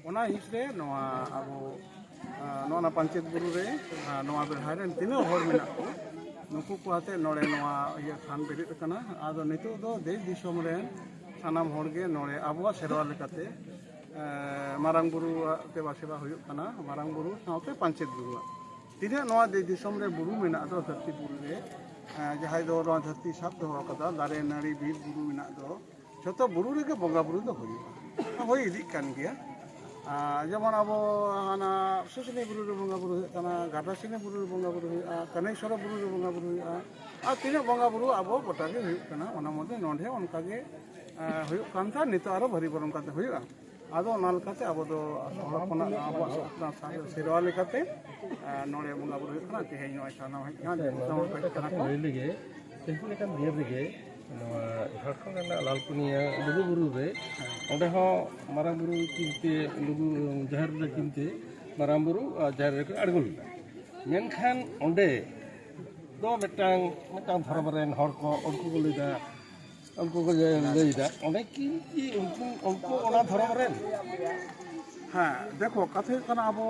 ᱚᱱᱟ ᱦᱤᱸᱥ ᱨᱮ ᱱᱚᱣᱟ ᱟᱵᱚ ᱱᱚᱣᱟ ᱯᱟᱧᱪᱮᱛ ᱵᱩᱨᱩ ᱨᱮ ᱱᱚᱣᱟ ᱵᱮᱲᱦᱟᱭ ᱨᱮᱱ ᱛᱤᱱᱟᱹᱜ ᱦᱚᱲ ᱢᱮᱱᱟᱜ ᱠᱚ ᱱᱩᱠᱩ ᱠᱚ ᱟᱛᱮ ᱱᱚᱰᱮ ᱱᱚᱣᱟ ᱤᱭᱟᱹ ᱛᱷᱟᱱ ᱵᱮᱨᱮᱫ ᱟᱠᱟᱱᱟ। ᱟᱫᱚ ᱱᱤᱛᱚᱜ ᱫᱚ ᱫᱮᱥ ᱫᱤᱥᱚᱢ ᱨᱮᱱ ᱥᱟᱱᱟᱢ ᱦᱚᱲᱜᱮ ᱱᱚᱰᱮ ᱟᱵᱚᱣᱟᱜ ᱥᱮᱨᱣᱟ ᱞᱮᱠᱟᱛᱮ ᱢᱟᱨᱟᱝ ᱵᱩᱨᱩᱣᱟᱜ ᱫᱮᱵᱟ ᱥᱮᱵᱟ ᱦᱩᱭᱩᱜ ᱠᱟᱱᱟ। ᱢᱟᱨᱟᱝ ᱵᱩᱨᱩ ᱥᱟᱶᱛᱮ ᱯᱟᱧᱪᱮᱛ ᱵᱩᱨᱩᱣᱟᱜ ᱛᱤᱱᱟᱹᱜ ᱱᱚᱣᱟ ᱫᱮᱥ ᱫᱤᱥᱚᱢ ᱨᱮ ᱵᱩᱨᱩ ᱢᱮᱱᱟᱜ ᱫᱚ ᱫᱷᱟᱹᱨᱛᱤ ᱵᱩᱨᱩ ᱨᱮ ᱡᱟᱦᱟᱸᱭ ᱫᱚ ᱱᱚᱣᱟ ᱫᱷᱟᱹᱨᱛᱤ ᱥᱟᱵ ᱫᱚᱦᱚ ᱟᱠᱟᱫᱟ ᱫᱟᱨᱮ ᱱᱟᱹᱲᱤ ᱵᱤᱨ ᱵᱩᱨᱩ ᱢᱮᱱᱟᱜ ᱫᱚ ᱡᱷᱚᱛᱚ ᱵᱩᱨᱩ ᱨᱮᱜᱮ ᱵᱚᱸᱜᱟ ᱵᱩᱨᱩ ᱫᱚ ᱦᱩᱭᱩᱜᱼᱟ। ᱦᱩᱭ ᱤᱫᱤᱜ ᱠᱟᱱ ᱜᱮᱭᱟ। ᱡᱮᱢᱚᱱ ᱟᱵᱚ ᱦᱟᱱᱟ ᱥᱩᱥᱩᱱᱤ ᱵᱩᱨᱩ ᱨᱮ ᱵᱚᱸᱜᱟ ᱵᱩᱨᱩ ᱦᱩᱭᱩᱜ ᱠᱟᱱᱟ, ᱜᱟᱰᱨᱟᱥᱤᱱᱤ ᱵᱩᱨᱩ ᱨᱮ ᱵᱚᱸᱜᱟ ᱵᱩᱨᱩ ᱦᱩᱭᱩᱜᱼᱟ, ᱠᱟᱹᱱᱟᱹᱭᱥᱚᱨ ᱵᱩᱨᱩ ᱨᱮ ᱵᱚᱸᱜᱟ ᱵᱩᱨᱩ ᱦᱩᱭᱩᱜᱼᱟ। ᱟᱨ ᱛᱤᱱᱟᱹᱜ ᱵᱚᱸᱜᱟ ᱵᱩᱨᱩ ᱟᱵᱚ ᱜᱚᱴᱟ ᱜᱮ ᱦᱩᱭᱩᱜ ᱠᱟᱱᱟ। ᱚᱱᱟ ᱢᱚᱫᱽᱫᱷᱮ ᱱᱚᱰᱮ ᱚᱱᱠᱟᱜᱮ ᱦᱩᱭᱩᱜ ᱠᱟᱱ ᱛᱟᱦᱮᱸ ᱱᱤᱛᱚᱜ ᱟᱨᱚ ᱵᱷᱟᱹᱨᱤ ᱵᱚᱨᱚᱱ ᱠᱟᱛᱮ ᱦᱩᱭᱩᱜᱼᱟ। ᱟᱫᱚ ᱚᱱᱟ ᱞᱮᱠᱟᱛᱮ ᱟᱵᱚ ᱫᱚ ᱦᱚᱯᱚᱱᱟᱜ ᱟᱵᱚᱣᱟᱜ ᱥᱮᱨᱣᱟ ᱞᱮᱠᱟᱛᱮ ᱱᱚᱰᱮ ᱵᱚᱸᱜᱟ ᱵᱩᱨᱩ ᱦᱩᱭᱩᱜ ᱠᱟᱱᱟ। ᱛᱮᱦᱮᱧ ᱱᱚᱜᱼᱚᱭ ᱥᱟᱱᱟᱢ ᱦᱮᱡ ᱠᱟᱱᱟ ᱫᱤᱥᱚᱢ ᱦᱚᱲ ᱠᱚ ᱦᱮᱡ ᱠᱟᱱᱟ ᱠᱚ। ᱛᱮᱦᱮᱧ ᱞᱮᱠᱟᱱ ᱫᱤᱱ ᱨᱮᱜᱮ ᱱᱚᱣᱟ ᱡᱷᱟᱲᱠᱷᱚᱸᱰ ᱨᱮᱱᱟᱜ ᱞᱟᱞᱯᱩᱱᱤᱭᱟᱹ ᱞᱩᱜᱩᱵᱩᱨᱩ ᱨᱮ ᱚᱸᱰᱮ ᱦᱚᱸ ᱢᱟᱨᱟᱝ ᱵᱩᱨᱩ ᱪᱤᱱᱛᱮ ᱡᱟᱦᱮᱨ ᱨᱮ ᱪᱤᱱᱛᱮ ᱢᱟᱨᱟᱝ ᱵᱩᱨᱩ ᱡᱟᱦᱮᱨ ᱨᱮᱠᱚ ᱟᱬᱜᱚ ᱞᱮᱱᱟ। ᱢᱮᱱᱠᱷᱟᱱ ᱚᱸᱰᱮ ᱫᱚ ᱢᱤᱫᱴᱟᱝ ᱫᱷᱚᱨᱚᱢ ᱨᱮᱱ ᱦᱚᱲ ko ᱩᱱᱠᱩ ko ᱞᱟᱹᱭᱫᱟ ᱩᱱᱠᱩ ko ᱞᱟᱹᱭᱫᱟ ᱚᱸᱰे ᱠᱤ उनको ᱚᱱᱟ ᱫᱷᱚᱨᱚᱢ ᱨᱮᱱ? ᱦᱮᱸ ᱫᱮᱠᱷᱚ ᱠᱟᱛᱷᱟ ᱦᱩᱭᱩᱜ ᱠᱟᱱᱟ ᱟᱵᱚ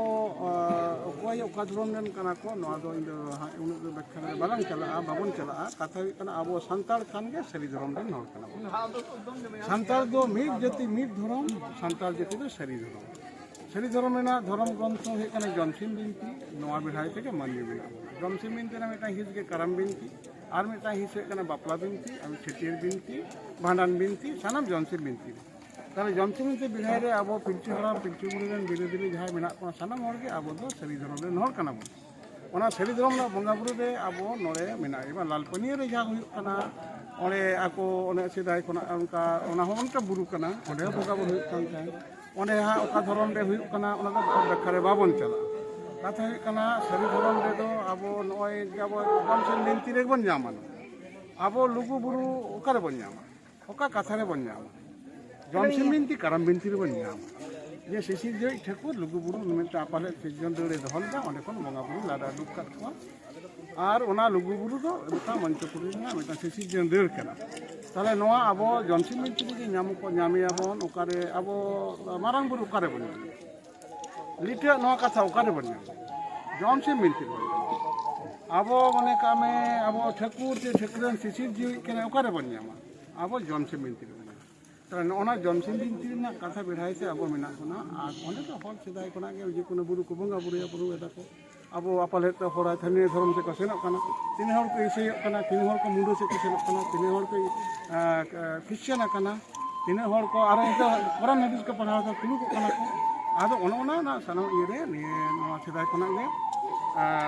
ᱚᱠᱚᱭ ᱚᱠᱟ ᱫᱷᱚᱨᱚᱢ ᱨᱮᱱ ᱠᱟᱱᱟ ᱠᱚ ᱱᱚᱣᱟ ᱫᱚ ᱤᱧ ᱫᱚ ᱩᱱᱟᱹᱜ ᱫᱚ ᱵᱟᱠᱷᱨᱟ ᱨᱮ ᱵᱟᱞᱟᱝ ᱪᱟᱞᱟᱜᱼᱟ ᱵᱟᱵᱚᱱ ᱪᱟᱞᱟᱜᱼᱟ। ᱠᱟᱛᱷᱟ ᱦᱩᱭᱩᱜ ᱠᱟᱱᱟ ᱟᱵᱚ ᱥᱟᱱᱛᱟᱲ ᱠᱷᱟᱱ ᱜᱮ ᱥᱟᱹᱨᱤ ᱫᱷᱚᱨᱚᱢ ᱨᱮᱱ ᱦᱚᱲ ᱠᱟᱱᱟ ᱵᱚᱱ। ᱥᱟᱱᱛᱟᱲ ᱫᱚ ᱢᱤᱫ ᱡᱟᱹᱛᱤ ᱢᱤᱫ ᱫᱷᱚᱨᱚᱢ ᱥᱟᱱᱛᱟᱲ ᱡᱟᱹᱛᱤ ᱫᱚ ᱥᱟᱹᱨᱤ ᱫᱷᱚᱨᱚᱢ। ᱥᱟᱹᱨᱤ ᱫᱷᱚᱨᱚᱢ ᱨᱮᱱᱟᱜ ধর্ম গ্রন্থ ᱦᱩᱭᱩᱜ ᱠᱟᱱᱟ ᱡᱚᱢᱥᱤᱢ ᱵᱤᱱᱛᱤ। ᱱᱚᱣᱟ ᱵᱮᱲᱦᱟᱭ ᱛᱮᱜᱮ ᱢᱟᱹᱱᱢᱤ ᱢᱮᱱᱟᱜ ᱵᱚᱱᱟ। ᱡᱚᱢᱥᱤᱢ ᱵᱤᱱᱛᱤ ᱨᱮᱱᱟᱜ ᱢᱤᱫᱴᱟᱝ ᱦᱤᱸᱥ ᱜᱮ ᱠᱟᱨᱟᱢ ᱵᱤᱱᱛᱤ ᱟᱨ ᱢᱤᱫᱴᱟᱝ ᱦᱤᱸᱥ ᱦᱩᱭᱩᱜ ᱠᱟᱱᱟ ᱵᱟᱯᱞᱟ ᱵᱤᱱᱛᱤ ᱟᱨ ᱪᱷᱟᱹᱴᱭᱟᱹᱨ ᱵᱤᱱᱛᱤ ᱵᱷᱟᱸᱰᱟᱱ ᱵᱤᱱᱛᱤ ᱥᱟᱱᱟᱢ ᱡᱚᱢᱥᱤᱢ ᱵᱤᱱᱛᱤ ᱨᱮ। তাহলে জমসিম বিনতি বেড়াই রে আবো পিলচু হারাম পিলচু বুড়ি রেন বিরোধী যাহাই মেনা কোনা সানাম হড়গে আবো দো সারি ধরম রেন হড় কানা বন ওনা সারি ধরম না বঙ্গা বুড়ি রে আবো নড়ে মেনা এবা লালপানিয়া রে যা হুᱭᱩᱜ ᱠᱟᱱᱟ ᱚᱸᱰᱮ ᱟᱠᱚ ᱚᱱᱮ ᱥᱮᱫᱟᱭ ᱠᱷᱚᱱᱟᱜ ᱚᱱᱠᱟ ᱚᱱᱟ ᱦᱚᱸ ᱚᱱᱠᱟ ᱵᱩᱨᱩ ᱠᱟᱱᱟ ᱚᱸᱰᱮ ᱦᱚᱸ ᱵᱚᱸᱜᱟ ᱵᱩᱨᱩ ᱦᱩᱭᱩᱜ ᱠᱟᱱ ᱛᱟᱦᱮᱸ ᱚᱸᱰᱮ ᱦᱟᱸᱜ ᱚᱠᱟ ᱫᱷᱚᱨᱚᱢ ᱨᱮ ᱦᱩᱭᱩᱜ ᱠᱟᱱᱟ ᱚᱱᱟ ᱫᱚ ᱵᱟᱠᱷᱨᱟ ᱨᱮ ᱵᱟᱵᱚᱱ ᱪᱟᱞᱟᱜᱼᱟ। ᱠᱟᱛᱷᱟ ᱦᱩᱭᱩᱜ ᱠᱟᱱᱟ ᱥᱟᱹᱨᱤ ᱫᱷᱚᱨᱚᱢ ᱨᱮᱫᱚ ᱟᱵᱚ ᱱᱚᱜᱼᱚᱭ ᱟᱵᱚ ᱡᱚᱢᱥᱤᱢ ᱵᱤᱱᱛᱤ ᱨᱮᱵᱚᱱ ᱧᱟᱢᱟ। ᱟᱵᱚ ᱞᱩᱜᱩ ᱵᱩᱨᱩ ᱚᱠᱟ ᱨᱮᱵᱚᱱ ᱧᱟᱢᱟ ᱚᱠᱟ ᱠᱟᱛᱷᱟ ᱨᱮᱵᱚᱱ ᱧᱟᱢᱟ জমসিম বিনতি কারাম বিনতি রেবন ᱧᱟᱢᱟ। যে শিশিরজয়ী ঠাকুর লুগুবুরু মিদᱴᱟᱝ ᱟᱯᱟᱞᱮ ᱥᱤᱨᱡᱚᱱ ᱫᱟᱹᱲᱮ ᱫᱚᱦᱚ ᱞᱮᱫᱟ ᱚᱸᱰᱮ ᱠᱷᱚᱱ ᱵᱚᱸᱜᱟ ᱵᱩᱨᱩ ᱞᱟᱫᱟ ᱩᱰᱩᱠ ᱠᱟᱫ ᱠᱚᱣᱟ ᱟᱨ ᱚᱱᱟ ᱞᱩᱜᱩᱵᱩᱨᱩ ᱫᱚ ᱢᱤᱫᱴᱟᱝ ᱢᱚᱧᱪᱚᱯᱩᱨᱤ ᱨᱮᱱᱟᱜ ᱢᱤᱫᱴᱟᱝ ᱥᱤᱥᱤᱨᱡᱚᱱ ᱫᱟᱹᱲ ᱠᱟᱱᱟ। ᱛᱟᱦᱞᱮ ᱱᱚᱣᱟ ᱟᱵᱚ ᱡᱚᱢᱥᱤᱢ ᱵᱤᱱᱛᱤ ᱨᱮᱜᱮ ᱧᱟᱢᱮᱭᱟᱵᱚᱱ ᱚᱠᱟᱨᱮ ᱟᱵᱚ ᱢᱟᱨᱟᱝ ᱵᱩᱨᱩ ᱚᱠᱟᱨᱮ ᱵᱚᱱ ᱧᱟᱢᱟ ᱞᱤᱴᱟᱹ ᱱᱚᱣᱟ ᱠᱟᱛᱷᱟ ᱚᱠᱟᱨᱮ ᱵᱚᱱ ᱧᱟᱢᱟ জমসিম বিনতি ᱵᱚᱱ ᱧᱟᱢᱟ। ᱟᱵᱚ ᱢᱚᱱᱮ ᱠᱟᱜ ᱢᱮ ᱟᱵᱚ ᱴᱷᱟᱹᱠᱩᱨ ᱡᱮ ᱴᱷᱟᱹᱠᱩᱨᱟᱱ ᱥᱤᱥᱤᱨᱡᱤᱣᱤ ᱠᱟᱱᱟ ᱚᱠᱟᱨᱮ ᱵᱚᱱ ᱧᱟᱢᱟ ᱟᱵᱚ ᱡᱚᱢᱥᱤᱢ ᱵᱤᱱᱛᱤ ᱨᱮᱵᱚᱱ ᱧᱟᱢᱟ। তাহলে ᱚᱱᱟ ᱡᱚᱢᱥᱤᱢ ᱵᱤᱱᱛᱤ ᱨᱮᱱᱟᱜ ᱠᱟᱛᱷᱟ ᱵᱮᱲᱦᱟᱭᱛᱮ ᱟᱵᱚ ᱢᱮᱱᱟᱜ ᱵᱚᱱᱟ ᱟᱨ ᱚᱸᱰᱮ ᱫᱚ ᱦᱚᱲ ᱥᱮᱫᱟᱭ ᱠᱷᱚᱱᱟᱜ ᱜᱮ ᱡᱮ ᱠᱳᱱᱳ ᱵᱩᱨᱩ ᱠᱚ ᱵᱚᱸᱜᱟ ᱵᱩᱨᱩᱭᱟ ᱵᱩᱨᱩ ᱮᱫᱟ ᱠᱚ ᱟᱵᱚ ᱟᱯᱟᱞᱮᱫ ᱦᱚᱲ ᱛᱷᱟᱹᱱᱤᱭᱚ ᱫᱷᱚᱨᱚᱢ ᱥᱮᱫ ᱠᱚ ᱥᱮᱱᱚᱜ ᱠᱟᱱᱟ ᱛᱤᱱᱟᱹᱜ ᱦᱚᱲ ᱠᱚ ᱤᱥᱟᱹᱭᱚᱜ ᱠᱟᱱᱟ ᱛᱤᱱᱟᱹᱜ ᱦᱚᱲ ᱠᱚ ᱢᱩᱰᱟᱹ ᱥᱮᱫ ᱠᱚ ᱥᱮᱱᱚᱜ ᱠᱟᱱᱟ ᱛᱤᱱᱟᱹᱜ ᱦᱚᱲ ᱠᱚ ᱠᱷᱨᱤᱥᱪᱟᱱ ᱟᱠᱟᱱᱟ ᱛᱤᱱᱟᱹᱜ ᱦᱚᱲ ᱠᱚ ᱟᱨᱚ ᱱᱤᱛᱚᱜ ᱠᱚᱨᱟᱱ ᱦᱟᱫᱤᱥ ᱠᱚ ᱯᱟᱲᱦᱟᱣ ᱠᱟᱛᱮ ᱛᱩᱲᱩᱠᱚᱜ ᱠᱟᱱᱟ ᱠᱚ ᱟᱫᱚ ᱚᱱᱟ ᱥᱟᱱᱟᱢ ᱤᱭᱟᱹᱨᱮ ᱱᱚᱣᱟ ᱥᱮᱫᱟᱭ ᱠᱷᱚᱱᱟᱜ ᱜᱮ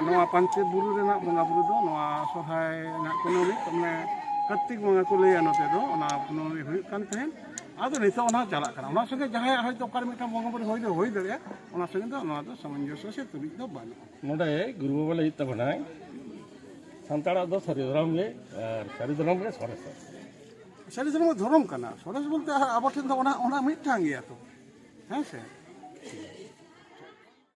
ᱱᱚᱣᱟ ᱯᱟᱧᱪᱮᱛ ᱵᱩᱨᱩ ᱨᱮᱱᱟᱜ ᱵᱚᱸᱜᱟ ᱵᱩᱨᱩ ᱫᱚ ᱱᱚᱣᱟ ᱥᱚᱨᱦᱟᱭ ᱨᱮᱱᱟᱜ ᱠᱩᱱᱟᱹᱢᱤ ᱢᱟᱱᱮ ᱠᱟᱨᱛᱤᱠ ᱵᱚᱸᱜᱟ ᱠᱚ ᱞᱟᱹᱭᱟ ᱱᱚᱛᱮ ᱫᱚ ᱚᱱᱟ ᱠᱩᱱᱟᱹᱢᱤ ᱦᱩᱭᱩᱜ ᱠᱟᱱ ᱛᱟᱦᱮᱸᱫ ᱟᱫᱚ ᱱᱤᱛᱚᱜ ᱚᱱᱟ ᱪᱟᱞᱟᱜ ᱠᱟᱱᱟ ᱚᱱᱟ ᱥᱚᱸᱜᱮ ᱡᱟᱦᱟᱸᱭᱟᱜ ᱦᱚᱭᱛᱳ ᱚᱠᱟᱨᱮ ᱢᱤᱫᱴᱟᱝ ᱵᱚᱸᱜᱟ ᱵᱩᱨᱩ ᱦᱩᱭ ᱫᱟᱲᱮᱭᱟᱜᱼᱟ ᱚᱱᱟ ᱥᱚᱸᱜᱮ ᱫᱚ ᱱᱚᱣᱟ ᱫᱚ ᱥᱟᱢᱚᱧᱡᱚᱥᱥᱚ ᱥᱮ ᱛᱩᱞᱩᱡ ᱫᱚ ᱵᱟᱹᱱᱩᱜᱼᱟ। ᱱᱚᱰᱮ ᱜᱩᱨᱩ ᱵᱟᱵᱟ ᱞᱟᱹᱭ ᱛᱟᱵᱚᱱᱟᱭ ᱥᱟᱱᱛᱟᱲᱟᱜ ᱫᱚ ᱥᱟᱹᱨᱤ ᱫᱷᱚᱨᱚᱢ ᱜᱮ ᱟᱨ ᱥᱟᱹᱨᱤ ᱫᱷᱚᱨᱚᱢ ᱜᱮ ᱥᱚᱨᱮᱥᱟ। ᱥᱟᱹᱨᱤ ᱫᱷᱚᱨᱚᱢ ᱫᱷᱚᱨᱚᱢ ᱠᱟᱱᱟ ᱥᱚᱨᱮᱥ ᱵᱚᱞᱛᱮ ᱟᱵᱚ ᱴᱷᱮᱱ ᱫᱚ ᱚᱱᱟ ᱢᱤᱫᱴᱟᱝ ᱜᱮᱭᱟ ᱛᱚ ᱦᱮᱸ ᱥᱮ